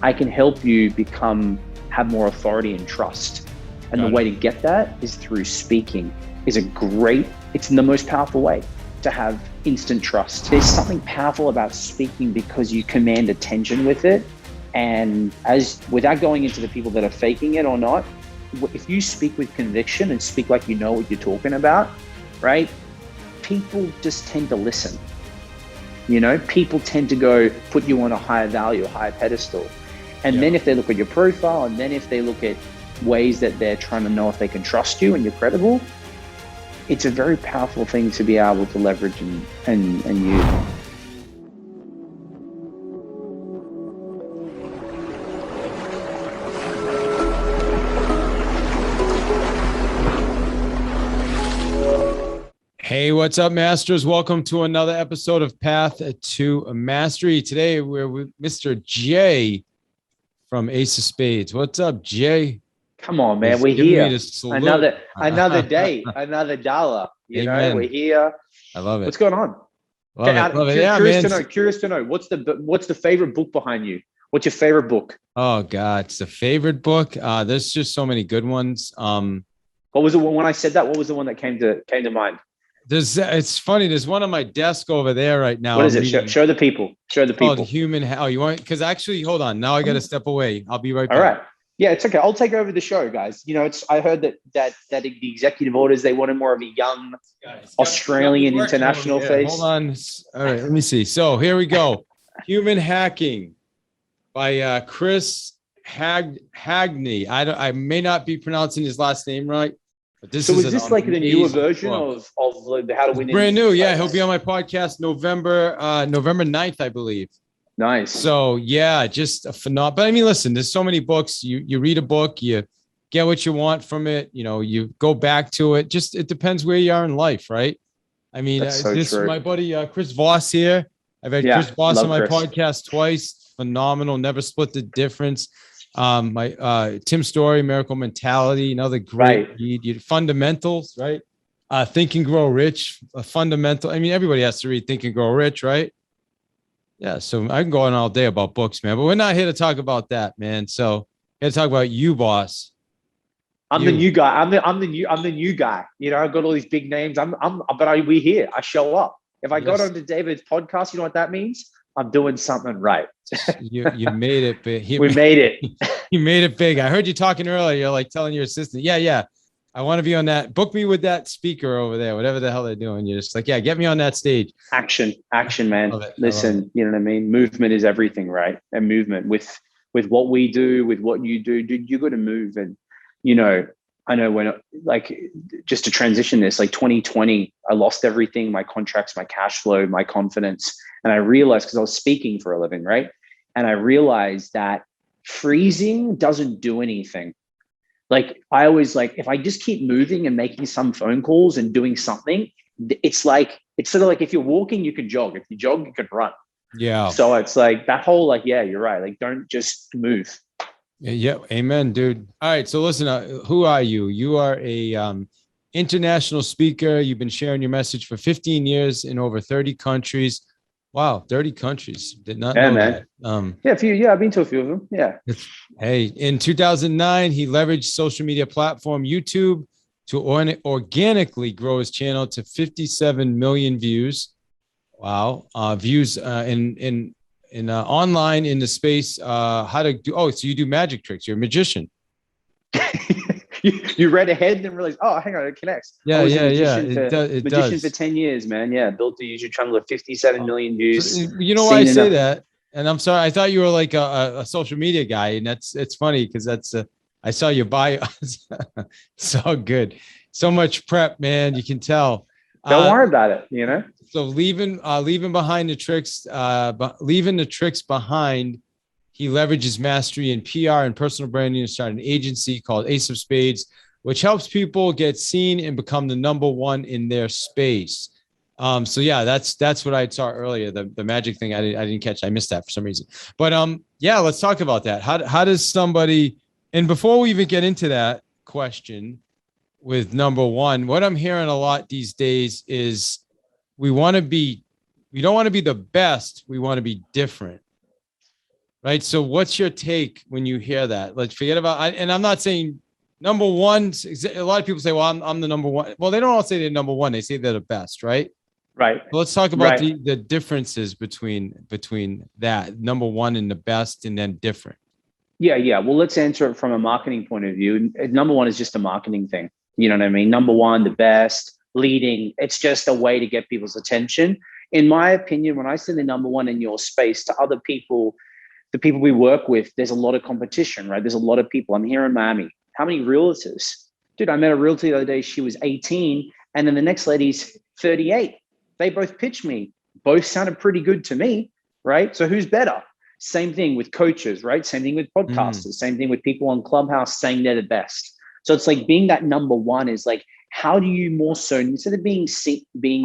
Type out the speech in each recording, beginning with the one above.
I can help you have more authority and trust. And the way to get that is through speaking. It's the most powerful way to have instant trust. There's something powerful about speaking because you command attention with it. And without going into the people that are faking it or not, if you speak with conviction and speak like you know what you're talking about, right? People just tend to listen. People tend to put you on a higher value, a higher pedestal. And then if they look at your profile, and then if they look at ways that they're trying to know if they can trust you and you're credible, it's a very powerful thing to be able to leverage and use. Hey, what's up, Masters? Welcome to another episode of Path to Mastery. Today, we're with Mr. Jay from Ace of Spades. What's up, Jay? Come on, man. We're here. Another day, another dollar. Amen. We're here. I love it. What's going on? Love it. Curious to know. What's the favorite book behind you? What's your favorite book? Oh, God. It's the favorite book. There's just so many good ones. What was the one when I said that? What was the one that came to mind? It's funny. There's one on my desk over there right now. What is it? Show the people. Oh, you want? Because actually, hold on. Now I got to step away. I'll be right back. All right. Yeah, it's okay. I'll take over the show, guys. I heard that the executive orders, they wanted more of a young Australian international face. Hold on. All right. Let me see. So here we go. Human Hacking by Chris Hagney. I may not be pronouncing his last name right. But is this like the newer version of the How to Win? Brand new, yeah. He'll be on my podcast November 9th, I believe. Nice. So yeah, just a phenomenal. But I mean, listen, there's so many books. You read a book, you get what you want from it. You go back to it. Just it depends where you are in life, right? I mean, my buddy Chris Voss here. I've had Chris Voss on my podcast twice. Phenomenal. Never split the difference. My Tim Story, Miracle Mentality, another great read. Fundamentals, right? Think and Grow Rich, a fundamental. I mean, everybody has to read Think and Grow Rich, right? Yeah, so I can go on all day about books, man, but we're not here to talk about that, man. So here to talk about you, boss. I'm the new guy. I'm the new guy. I've got all these big names. We here. I show up. If I got onto David's podcast, you know what that means? I'm doing something right. You made it big. We made it. You made it big. I heard you talking earlier. You're like telling your assistant, yeah. I want to be on that. Book me with that speaker over there, whatever the hell they're doing. You're just like, yeah, get me on that stage. Action, man. Listen, you know what I mean? Movement is everything, right? And movement with what we do, with what you do, dude, you got to move. And, I know when, just to transition this, 2020, I lost everything, my contracts, my cash flow, my confidence. And I realized, because I was speaking for a living, right? And I realized that freezing doesn't do anything. I always if I just keep moving and making some phone calls and doing something, it's sort of like if you're walking, you can jog. If you jog, you can run. Yeah. So it's that whole, yeah, you're right. Don't just move. Yeah. Amen, dude. All right. So listen, who are you? You are a international speaker. You've been sharing your message for 15 years in over 30 countries. Wow, 30 countries. Did not know man. That. I've been to a few of them. Yeah. Hey, in 2009, he leveraged social media platform YouTube to organically grow his channel to 57 million views. Wow. Views in online in the space. So you do magic tricks. You're a magician. You read ahead and realized, oh, hang on, it connects. Yeah. It does. For 10 years, man. Yeah. Built a YouTube channel of 57 million views. So, you know why I say that? And I'm sorry, I thought you were like a social media guy. And it's funny because I saw your bio. So good. So much prep, man. You can tell. Don't worry about it, So leaving behind the tricks, leaving the tricks behind, he leverages mastery in PR and personal branding to start an agency called Ace of Spades, which helps people get seen and become the number one in their space. So yeah, that's what I saw earlier. The magic thing I didn't catch. I missed that for some reason. But yeah, let's talk about that. How does somebody? And before we even get into that question with number one, what I'm hearing a lot these days is we don't want to be the best. We want to be different. right? So what's your take when you hear that? Like, forget about, and I'm not saying number one. A lot of people say, well, I'm the number one. Well, they don't all say they're number one. They say they're the best, right? Right. So let's talk about Right. the differences between that number one and the best, and then different. Yeah. Well, let's answer it from a marketing point of view. Number one is just a marketing thing. You know what I mean? Number one, the best, leading. It's just a way to get people's attention. In my opinion, when I say the number one in your space to other people, the people we work with, there's a lot of competition, right? There's a lot of people. I'm here in Miami. How many realtors? Dude, I met a realtor the other day. She was 18, and then the next lady's 38. They both pitched me. Both sounded pretty good to me, right? So who's better? Same thing with coaches, right? Same thing with podcasters. Same thing with people on Clubhouse saying they're the best. So it's like being that number one is like, how do you more so, instead of being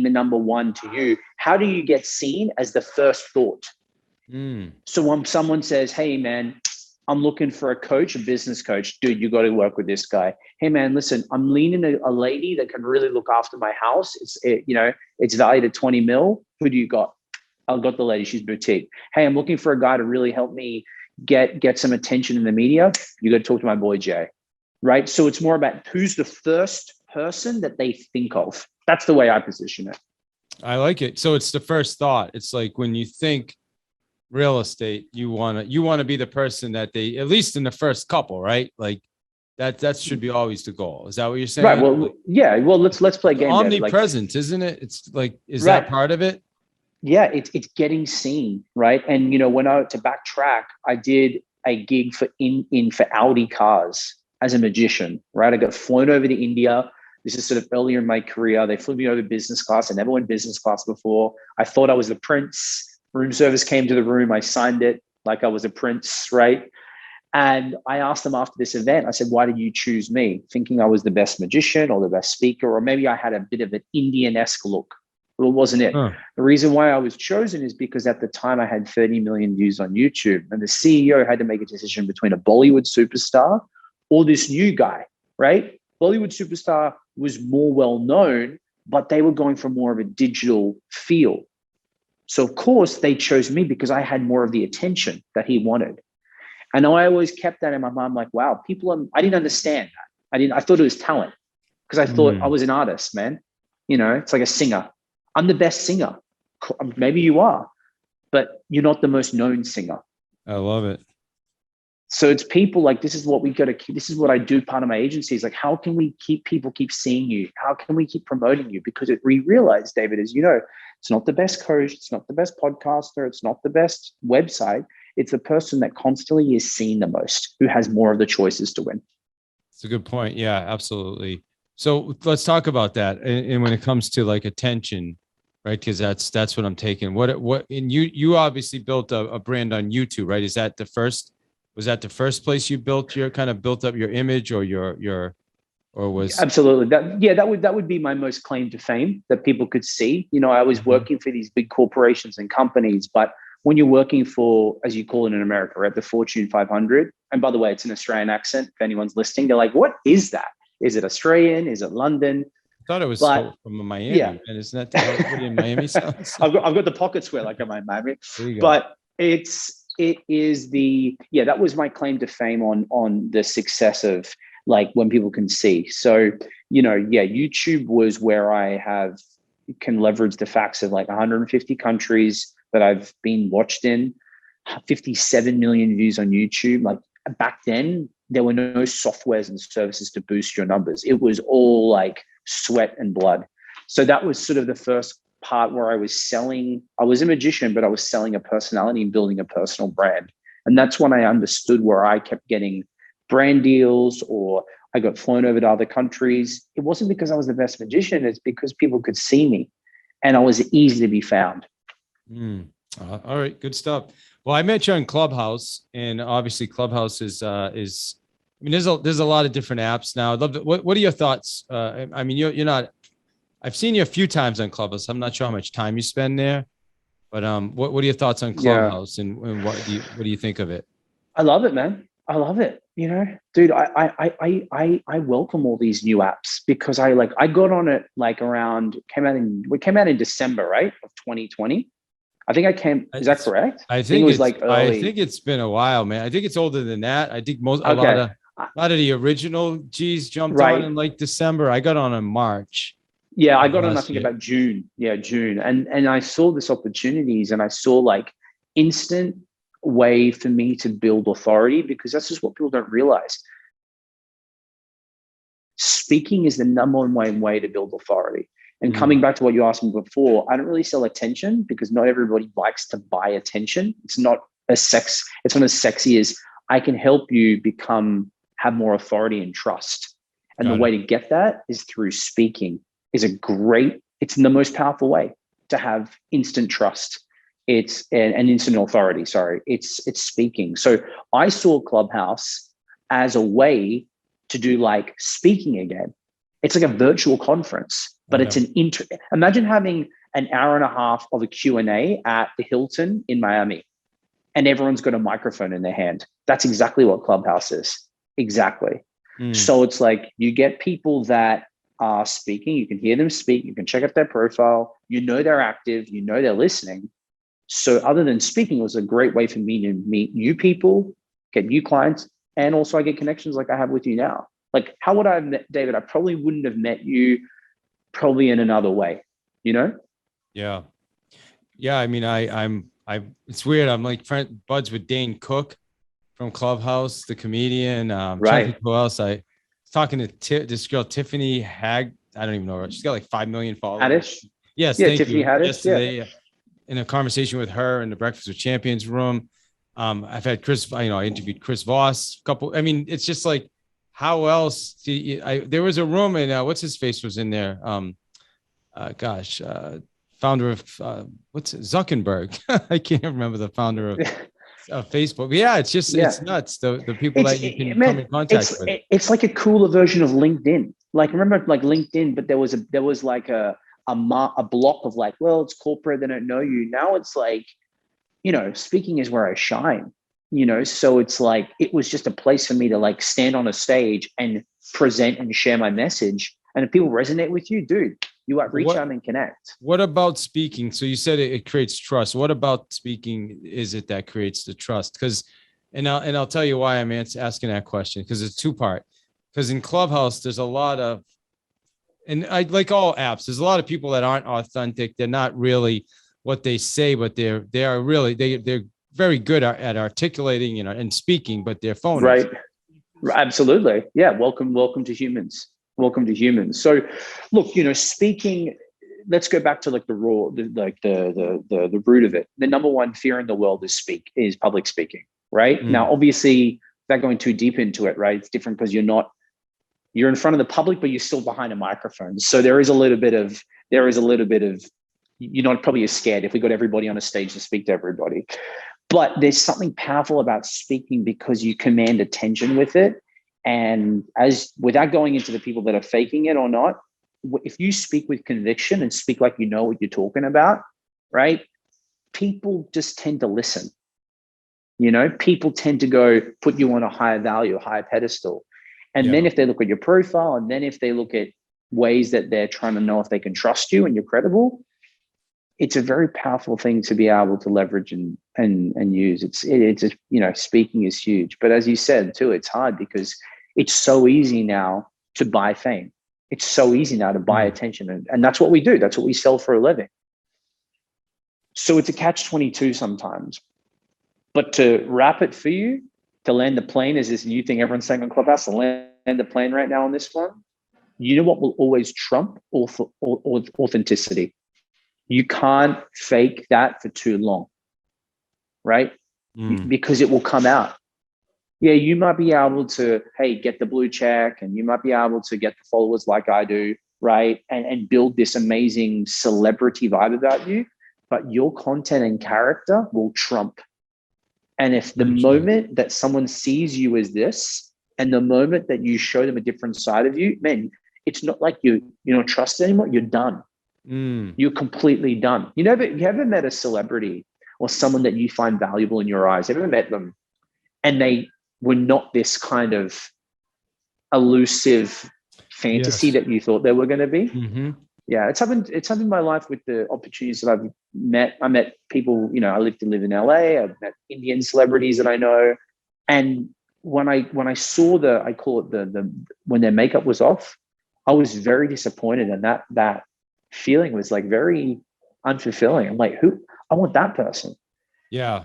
the number one to you, how do you get seen as the first thought? So when someone says, hey, man, I'm looking for a coach, a business coach, dude, you got to work with this guy. Hey, man, listen, I'm leaning a lady that can really look after my house. It's valued at 20 mil. Who do you got? I've got the lady. She's boutique. Hey, I'm looking for a guy to really help me get some attention in the media. You got to talk to my boy, Jay. Right. So it's more about who's the first person that they think of. That's the way I position it. I like it. So it's the first thought. It's like when you think real estate, you want to be the person that they, at least in the first couple, right? Like that should be always the goal. Is that what you're saying? Right. Well, like, yeah. Well, let's play a game. Omnipresent, isn't it? It's like, is that part of it? Yeah, it's getting seen, right? And to backtrack, I did a gig for Audi cars as a magician, right? I got flown over to India. This is sort of earlier in my career. They flew me over business class. I never went business class before. I thought I was the prince. Room service came to the room. I signed it like I was a prince, right? And I asked them after this event, I said, why did you choose me? Thinking I was the best magician or the best speaker, or maybe I had a bit of an Indian-esque look. Well, it wasn't it. The reason why I was chosen is because at the time I had 30 million views on YouTube, and the CEO had to make a decision between a Bollywood superstar or this new guy, right? Bollywood superstar was more well-known, but they were going for more of a digital feel. So of course they chose me because I had more of the attention that he wanted. And I always kept that in my mind, like, wow, I didn't understand that. I thought it was talent because I thought I was an artist, man. It's like a singer. I'm the best singer. Maybe you are, but you're not the most known singer. I love it. So it's people like, this is what we got to keep. This is what I do. Part of my agency is like, how can we keep seeing you? How can we keep promoting you? Because we realize, David, as you know, it's not the best coach. It's not the best podcaster. It's not the best website. It's the person that constantly is seen the most, who has more of the choices to win. It's a good point. Yeah, absolutely. So let's talk about that. And when it comes to like attention, right? Because that's what I'm taking. And you obviously built a brand on YouTube, right? Was that the first place you built up your image or was? Absolutely. That would be my most claim to fame that people could see. I was working for these big corporations and companies, but when you're working for, as you call it in America, right, the Fortune 500, and by the way, it's an Australian accent. If anyone's listening, they're like, what is that? Is it Australian? Is it London? I thought it was from Miami. Yeah. And isn't that everybody in Miami sounds? I've got the pocket square like I'm in Miami. There you go. But it is that was my claim to fame on the success of like when people can see. So, YouTube was where I can leverage the facts of like 150 countries that I've been watched in, 57 million views on YouTube. Like back then, there were no softwares and services to boost your numbers. It was all like sweat and blood. So that was sort of the first part where I was selling. I was a magician, but I was selling a personality and building a personal brand. And that's when I understood where I kept getting brand deals or I got flown over to other countries. It wasn't because I was the best magician. It's because people could see me and I was easy to be found. All right. Good stuff. Well, I met you on Clubhouse, and obviously Clubhouse is, I mean, there's a lot of different apps now. I'd love to, what are your thoughts? I mean, you're not, I've seen you a few times on Clubhouse. I'm not sure how much time you spend there, but what are your thoughts on Clubhouse and what do you think of it? I love it, man. I love it. Dude, I welcome all these new apps because I got on it like came out in December, right, of 2020. I think I came. Is that correct? I think think it was it's like early. I think it's been a while, man. I think it's older than that. I think a Okay. lot of the original G's jumped Right. on in like December. I got on in March. Yeah, I got on, I last think year. about June. Yeah, June. And I saw this opportunities and I saw like instant way for me to build authority, because that's just what people don't realize. Speaking is the number one way to build authority. And coming back to what you asked me before, I don't really sell attention because not everybody likes to buy attention. It's not as sexy as I can help you have more authority and trust. And the way to get that is through speaking. It's the most powerful way to have instant trust. It's an instant authority. Sorry, it's speaking. So I saw Clubhouse as a way to do like speaking again. It's like a virtual conference, but it's imagine having an hour and a half of a Q&A at the Hilton in Miami and everyone's got a microphone in their hand. That's exactly what Clubhouse is. Exactly. So it's like you get people that are speaking, you can hear them speak, you can check out their profile, they're active, they're listening. So other than speaking, it was a great way for me to meet new people, get new clients, and also I get connections like I have with you now. Like, how would I have met David? I probably wouldn't have met you probably in another way, Yeah. Yeah. I mean, it's weird. I'm like buds with Dane Cook from Clubhouse, the comedian. Right. Who else? I was talking to this girl, Tiffany Hag. I don't even know her. She's got like 5 million followers. Haddish? Yes. Yeah, thank Tiffany you. Haddish. Yesterday, Yeah. in a conversation with her in the Breakfast with Champions room. I've had Chris, I interviewed Chris Voss it's just like, how else there was a room and what's his face was in there. Founder of Zuckerberg. I can't remember the founder of Facebook. But yeah, it's nuts. The people that you can come in contact with. It's like a cooler version of LinkedIn. Like, remember like LinkedIn, but there was like a block of like, well, it's corporate, they don't know you. Now it's like, speaking is where I shine, so it's like, it was just a place for me to like stand on a stage and present and share my message. And if people resonate with you, dude, you reach out and connect. What about speaking? So you said it creates trust. What about speaking is it that creates the trust? And I'll tell you why I'm asking that question, because it's two-part. Because in Clubhouse, there's a lot of, and I like all apps, there's a lot of people that aren't authentic. They're not really what they say, but they're very good at articulating, and speaking, but they're phonies. Right. Absolutely. Yeah. Welcome to humans. Welcome to humans. So look, speaking, let's go back to like the the root of it. The number one fear in the world is public speaking, right? Now, obviously, without going too deep into it, right? It's different because you're in front of the public, but you're still behind a microphone. So there is a little bit of, you're not probably as scared if we got everybody on a stage to speak to everybody. But there's something powerful about speaking because you command attention with it. And without going into the people that are faking it or not, if you speak with conviction and speak like you know what you're talking about, right? People just tend to listen. People tend to put you on a higher value, a higher pedestal. And then if they look at your profile, and then if they look at ways that they're trying to know if they can trust you and you're credible, it's a very powerful thing to be able to leverage and use. Speaking is huge. But as you said too, it's hard because it's so easy now to buy fame. It's so easy now to buy attention. And that's what we do. That's what we sell for a living. So it's a catch-22 sometimes. But to wrap it for you, to land the plane is this new thing everyone's saying on Clubhouse, to land the plane right now on this one. You know what will always trump authenticity? You can't fake that for too long, right? Because it will come out. Yeah, you might be able to, get the blue check, and you might be able to get the followers like I do, right? And build this amazing celebrity vibe about you, but your content and character will trump. And if the moment that someone sees you as this, and the moment that you show them a different side of you, man, it's not like you're not trusted anymore. You're done. You're completely done. You ever met a celebrity or someone that you find valuable in your eyes? Ever met them and they were not this kind of elusive fantasy that you thought they were going to be? Yeah, it's happened in my life with the opportunities that I've met. I met people, I lived to live in LA. I've met Indian celebrities that I know. And when I saw I call it the when their makeup was off, I was very disappointed. And that feeling was like very unfulfilling. I'm like, I want that person. Yeah.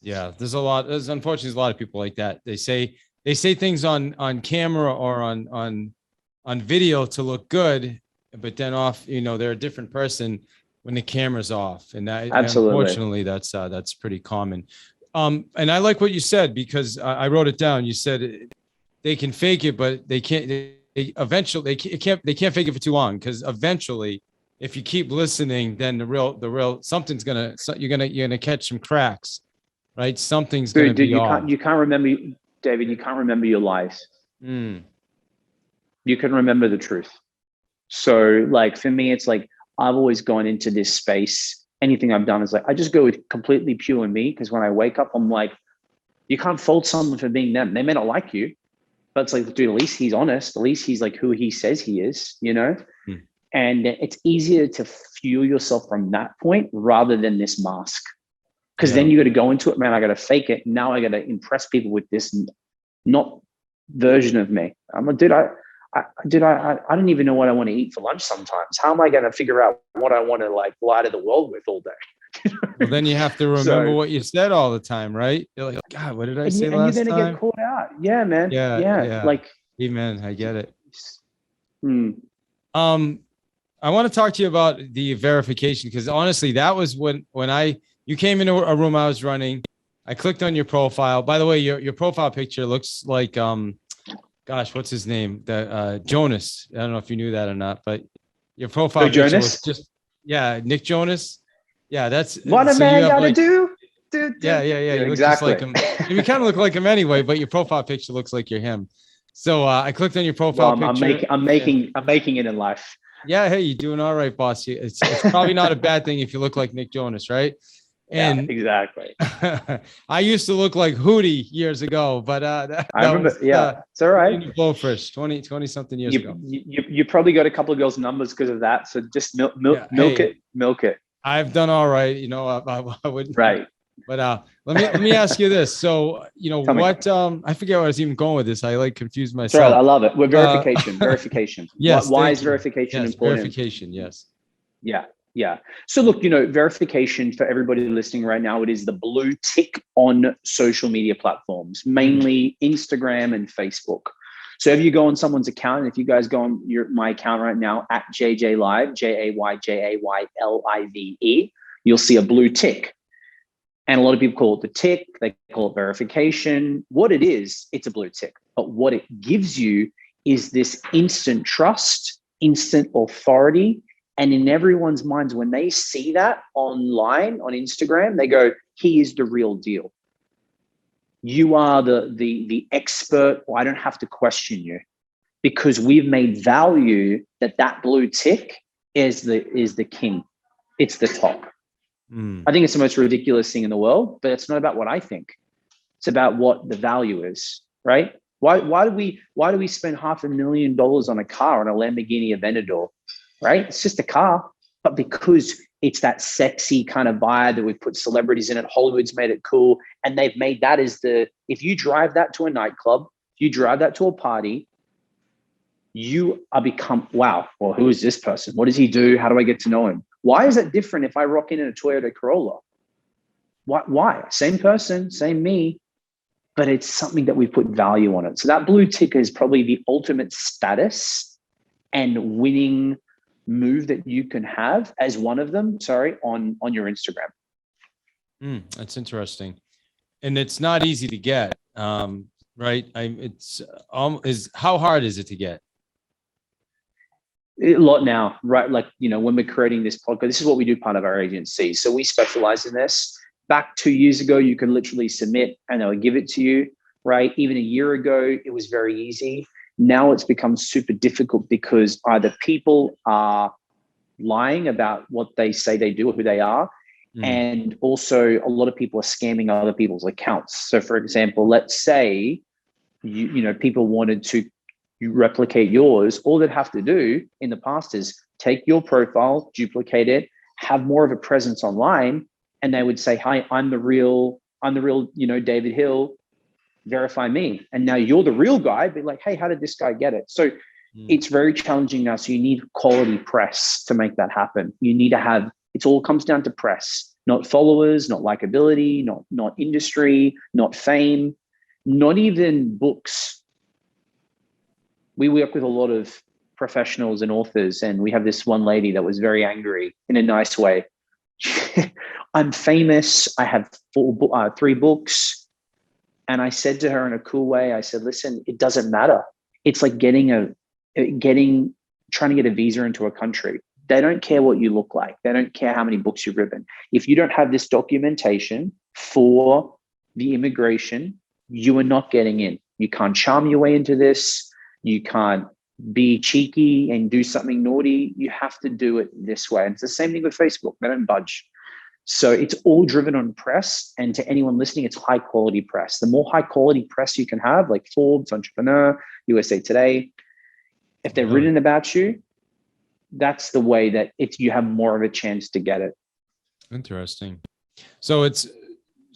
Yeah. There's unfortunately a lot of people like that. They say things on camera or on video to look good, but then off, they're a different person when the camera's off. And unfortunately that's pretty common. And I like what you said, because I wrote it down. You said they can fake it, but they can't, they can't fake it for too long. Cause eventually if you keep listening, then the real, you're going to catch some cracks, right? Something's going to be off. You can't remember, David, you can't remember your lies. You can remember the truth. So like for me, it's like, I've always gone into this space. Anything I've done is like, I just go with completely pure me. Because when I wake up, I'm like, you can't fault someone for being them. They may not like you, but it's like, dude, at least he's honest. At least he's like who he says he is, And it's easier to fuel yourself from that point rather than this mask. Because then you got to go into it, man, I got to fake it. Now I got to impress people with this not version of me. I'm like, dude, I don't even know what I want to eat for lunch sometimes. How am I going to figure out what I want to like lie to the world with all day? Well, then you have to remember what you said all the time, right? You're like, God, what did I say last time? And you're going to get caught out. Yeah, man. Yeah. Like, amen. I get it. I want to talk to you about the verification, because honestly, that was when you came into a room I was running. I clicked on your profile. By the way, your profile picture looks like, gosh, what's his name? Jonas. I don't know if you knew that or not, but your profile picture Jonas? was Nick Jonas. Yeah, that's what a man gotta do. Yeah. You look just like him. You kind of look like him anyway, but your profile picture looks like you're him. So I clicked on your profile picture. I'm making it in life. Yeah, hey, you're doing all right, boss. It's probably not a bad thing if you look like Nick Jonas, right? And exactly. I used to look like Hootie years ago, but I remember. It's all right. Blowfish 20 something years ago. You probably got a couple of girls' numbers because of that. So just milk it. I've done all right. I wouldn't. Right. But let me ask you this. So what? I forget where I was even going with this. I like confused myself. Right, I love it. We're verification. Yes. Why is verification important? Verification. Yes. Yeah. So look, verification for everybody listening right now, it is the blue tick on social media platforms, mainly Instagram and Facebook. So if you go on someone's account, and if you guys go on my account right now at Jay Jaye Live, JayJayLive, you'll see a blue tick. And a lot of people call it the tick. They call it verification. What it is, it's a blue tick. But what it gives you is this instant trust, instant authority. And in everyone's minds, when they see that online on Instagram, they go, he is the real deal. You are the expert, or I don't have to question you, because we've made value that blue tick is the king. It's the top. I think it's the most ridiculous thing in the world, but it's not about what I think. It's about what the value is, right? Why do we spend $500,000 on a car, on a Lamborghini Aventador, right? It's just a car, but because it's that sexy kind of vibe that we put celebrities in it, Hollywood's made it cool, and they've made that as if you drive that to a nightclub, if you drive that to a party, you are become, wow, well, who is this person? What does he do? How do I get to know him? Why is it different if I rock in a Toyota Corolla? Why? Same person, same me, but it's something that we put value on it. So that blue tick is probably the ultimate status and winning move that you can have as one of them, on your Instagram. That's interesting. And it's not easy to get, right? How hard is it to get? A lot now, right? Like, when we're creating this podcast, this is what we do, part of our agency. So we specialize in this. Back 2 years ago, you can literally submit and they'll give it to you, right? Even a year ago, it was very easy. Now it's become super difficult because either people are lying about what they say they do or who they are. And also a lot of people are scamming other people's accounts. So for example, let's say, people wanted to replicate yours. All they'd have to do in the past is take your profile, duplicate it, have more of a presence online, and they would say, hi, I'm the real, David Hill, verify me. And now you're the real guy, be like, hey, how did this guy get it? So it's very challenging now. So you need quality press to make that happen. You need to have, it all comes down to press, not followers, not likability, not industry, not fame, not even books. We work with a lot of professionals and authors, and we have this one lady that was very angry in a nice way. I'm famous. I have 3 books. And I said to her in a cool way, I said, listen, it doesn't matter. It's like trying to get a visa into a country. They don't care what you look like. They don't care how many books you've written. If you don't have this documentation for the immigration, you are not getting in. You can't charm your way into this. You can't be cheeky and do something naughty. You have to do it this way. And it's the same thing with Facebook. They don't budge. So it's all driven on press. And to anyone listening, it's high quality press. The more high quality press you can have, like Forbes, Entrepreneur, USA Today, if they're written about you, that's the way that you have more of a chance to get it. Interesting. So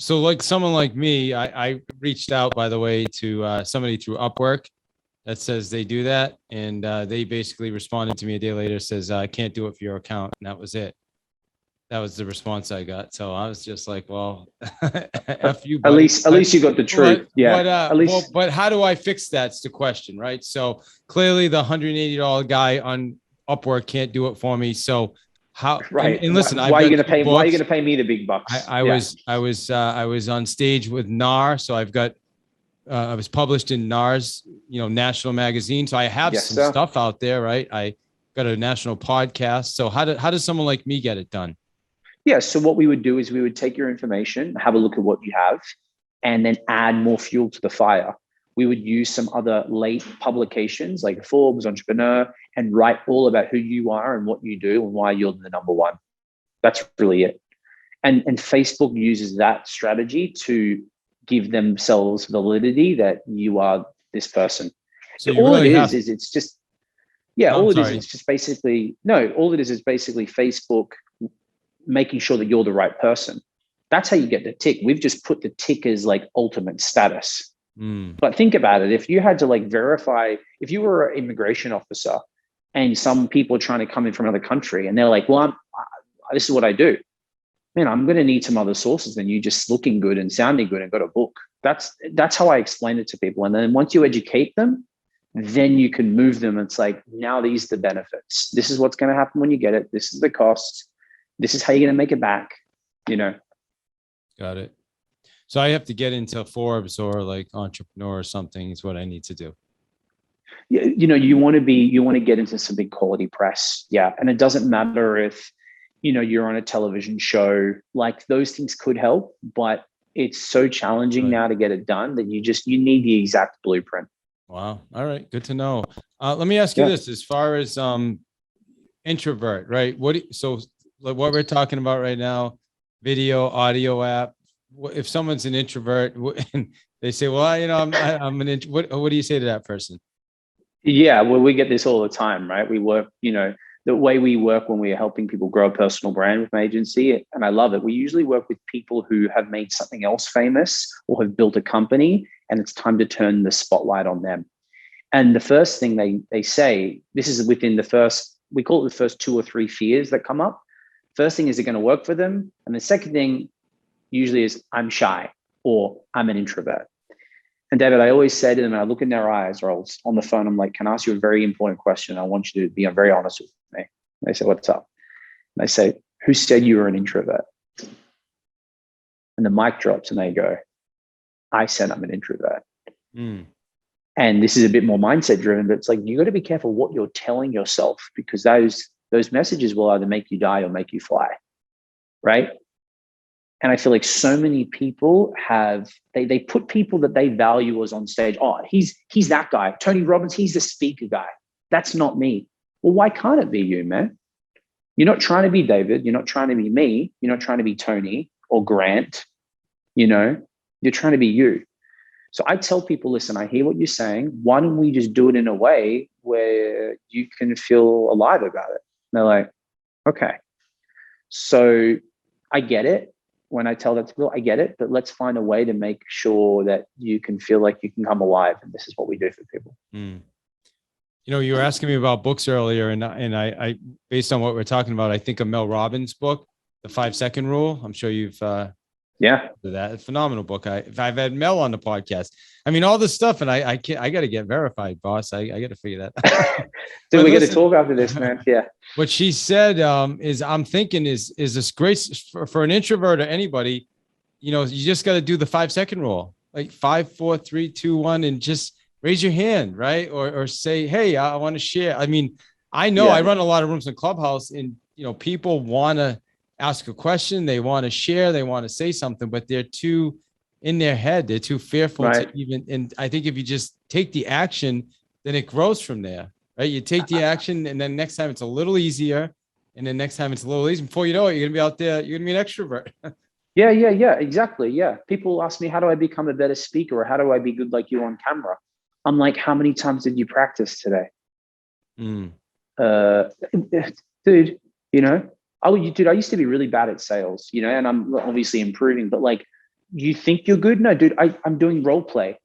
like someone like me, I reached out, by the way, to somebody through Upwork that says they do that. And they basically responded to me a day later, says, I can't do it for your account. And that was it. That was the response I got. So I was just like, well, F you, buddy. At least you got the truth. But how do I fix that's the question, right? So clearly the $180 guy on Upwork can't do it for me. So how, right. And listen, why are you going to pay me the big bucks? I was on stage with NAR. So I've got, I was published in NAR's, national magazine. So I have some stuff out there, right? I got a national podcast. So how does someone like me get it done? Yeah. So what we would do is we would take your information, have a look at what you have, and then add more fuel to the fire. We would use some other late publications like Forbes, Entrepreneur, and write all about who you are and what you do and why you're the number one. That's really it. And Facebook uses that strategy to give themselves validity that you are this person. So all really it is it's just, all it is just basically, all it is basically Facebook making sure that you're the right person. That's how you get the tick. We've just put the tick as like ultimate status. But think about it. If you had to like verify, if you were an immigration officer and some people are trying to come in from another country and they're like, well, this is what I do. Man, I'm going to need some other sources than you just looking good and sounding good and got a book. That's how I explain it to people. And then once you educate them, then you can move them. It's like, now these are the benefits. This is what's going to happen when you get it. This is the cost. This is how you're going to make it back, Got it. So I have to get into Forbes or like Entrepreneur or something is what I need to do. You want to get into some big quality press. Yeah. And it doesn't matter if, you're on a television show, like those things could help, but it's so challenging now to get it done that you need the exact blueprint. Wow. All right. Good to know. Let me ask you this, as far as introvert, right? So like what we're talking about right now, video, audio app. If someone's an introvert and they say, well, I'm an what do you say to that person? Yeah, well, we get this all the time, right? We work, the way we work when we are helping people grow a personal brand with my agency, and I love it. We usually work with people who have made something else famous or have built a company, and it's time to turn the spotlight on them. And the first thing they say, this is within we call it the first 2 or 3 fears that come up. First thing is it going to work for them? And the second thing usually is I'm shy or I'm an introvert. And David, I always say to them, and I look in their eyes or else on the phone, I'm like, can I ask you a very important question? I want you to be very honest with me. And they say, what's up? And they say, who said you were an introvert? And the mic drops and they go, I said I'm an introvert. And this is a bit more mindset driven, but it's like, you got to be careful what you're telling yourself, because those messages will either make you die or make you fly, right? And I feel like so many people they put people that they value as on stage. Oh, he's that guy. Tony Robbins, he's the speaker guy. That's not me. Well, why can't it be you, man? You're not trying to be David. You're not trying to be me. You're not trying to be Tony or Grant. You're trying to be you. So I tell people, listen, I hear what you're saying. Why don't we just do it in a way where you can feel alive about it? they're like, okay, so I get it. When I tell that to people, I get it, but let's find a way to make sure that you can feel like you can come alive. And this is what we do for people. You know, you were asking me about books earlier, and I based on what we're talking about, I think of Mel Robbins' book, The 5-Second Rule. I'm sure you've that a phenomenal book. I've had Mel on the podcast. I mean, all this stuff, and I got to get verified, boss. I got to figure that. Dude, we got to talk after this, man. Yeah. What she said is, I'm thinking is this great for an introvert or anybody. You know, you just got to do the 5-second rule, like 5, 4, 3, 2, 1, and just raise your hand, right? Or say, hey, I want to share. I mean, I know I run a lot of rooms in Clubhouse, and you know, people want to ask a question, they want to share, they want to say something, but they're too in their head, they're too fearful to even. And I think if you just take the action, then it grows from there, right? You take the action, and then next time it's a little easier, and then next time it's a little easier. Before you know it, you're gonna be out there, you're gonna be an extrovert. Yeah, exactly. Yeah. People ask me, how do I become a better speaker, or how do I be good like you on camera? I'm like, how many times did you practice today? Dude, you know, I used to be really bad at sales, you know, and I'm obviously improving, but like, you think you're good? No, dude, I'm doing role play.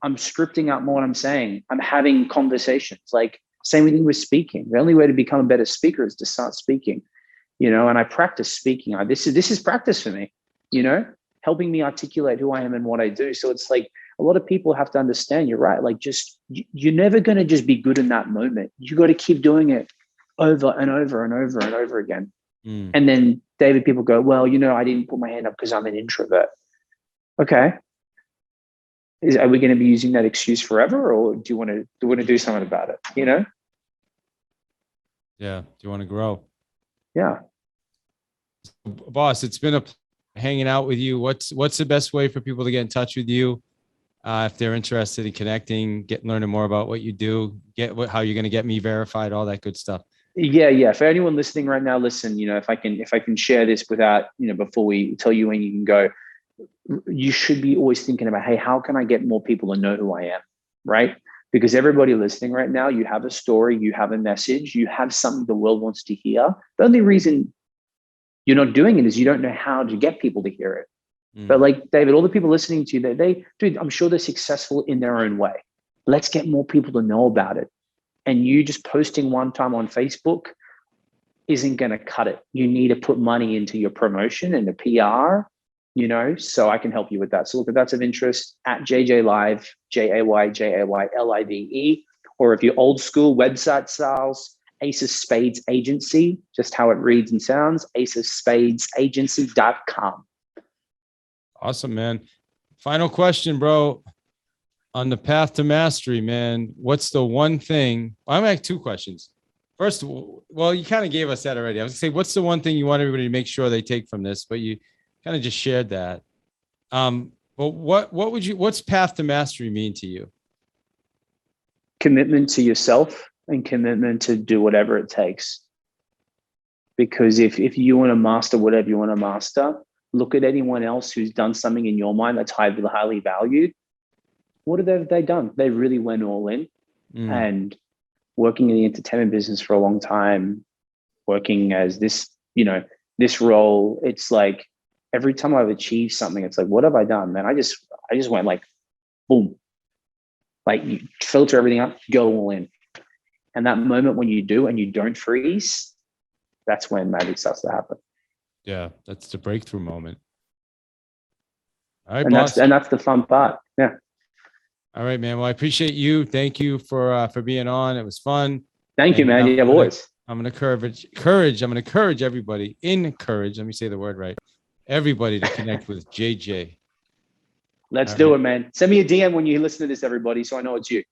I'm scripting out more what I'm saying. I'm having conversations. Like, same thing with speaking. The only way to become a better speaker is to start speaking, you know, and I practice speaking. This is practice for me, you know, helping me articulate who I am and what I do. So it's like, a lot of people have to understand, you're right. Like, just, you're never going to just be good in that moment. You got to keep doing it over and over and over and over again. And then, David, people go, well, you know, I didn't put my hand up because I'm an introvert. Okay. Are we going to be using that excuse forever, or do you want to do something about it? You know? Yeah. Do you want to grow? Yeah. Boss, it's been a hanging out with you. What's the best way for people to get in touch with you? If they're interested in connecting, learning more about what you do, how you're going to get me verified, all that good stuff. Yeah. For anyone listening right now, listen, you know, if I can share this without, you know, before we tell you when you can go, you should be always thinking about, hey, how can I get more people to know who I am, right? Because everybody listening right now, you have a story, you have a message, you have something the world wants to hear. The only reason you're not doing it is you don't know how to get people to hear it. But like, David, all the people listening to you, dude, I'm sure they're successful in their own way. Let's get more people to know about it. And you just posting one time on Facebook isn't going to cut it. You need to put money into your promotion and the PR, you know, so I can help you with that. So look, if that's of interest, at JJ Live, JayJayLive, or if you're old school website styles, Ace of Spades Agency, just how it reads and sounds, aceofspadesagency.com. Awesome, man. Final question, bro. On the path to mastery, man, what's the one thing? I'm gonna ask 2 questions. First, well, you kind of gave us that already. I was gonna say, what's the one thing you want everybody to make sure they take from this? But you kind of just shared that. But what's path to mastery mean to you? Commitment to yourself and commitment to do whatever it takes. Because if you want to master whatever you want to master, look at anyone else who's done something in your mind that's highly valued. What have they done? They really went all in. And working in the entertainment business for a long time, working as this, you know, this role, it's like every time I've achieved something, it's like, what have I done, man? I just went like, boom, like you filter everything up, go all in. And that moment when you do and you don't freeze, that's when magic starts to happen. Yeah, that's the breakthrough moment. All right, and boss. that's the fun part. Yeah. All right, man. Well, I appreciate you. Thank you for being on. It was fun. Thank you, man. You have always. I'm going to encourage everybody. Let me say the word right. Everybody to connect with Jay Jaye. Let's do it, man. Send me a DM when you listen to this, everybody, so I know it's you.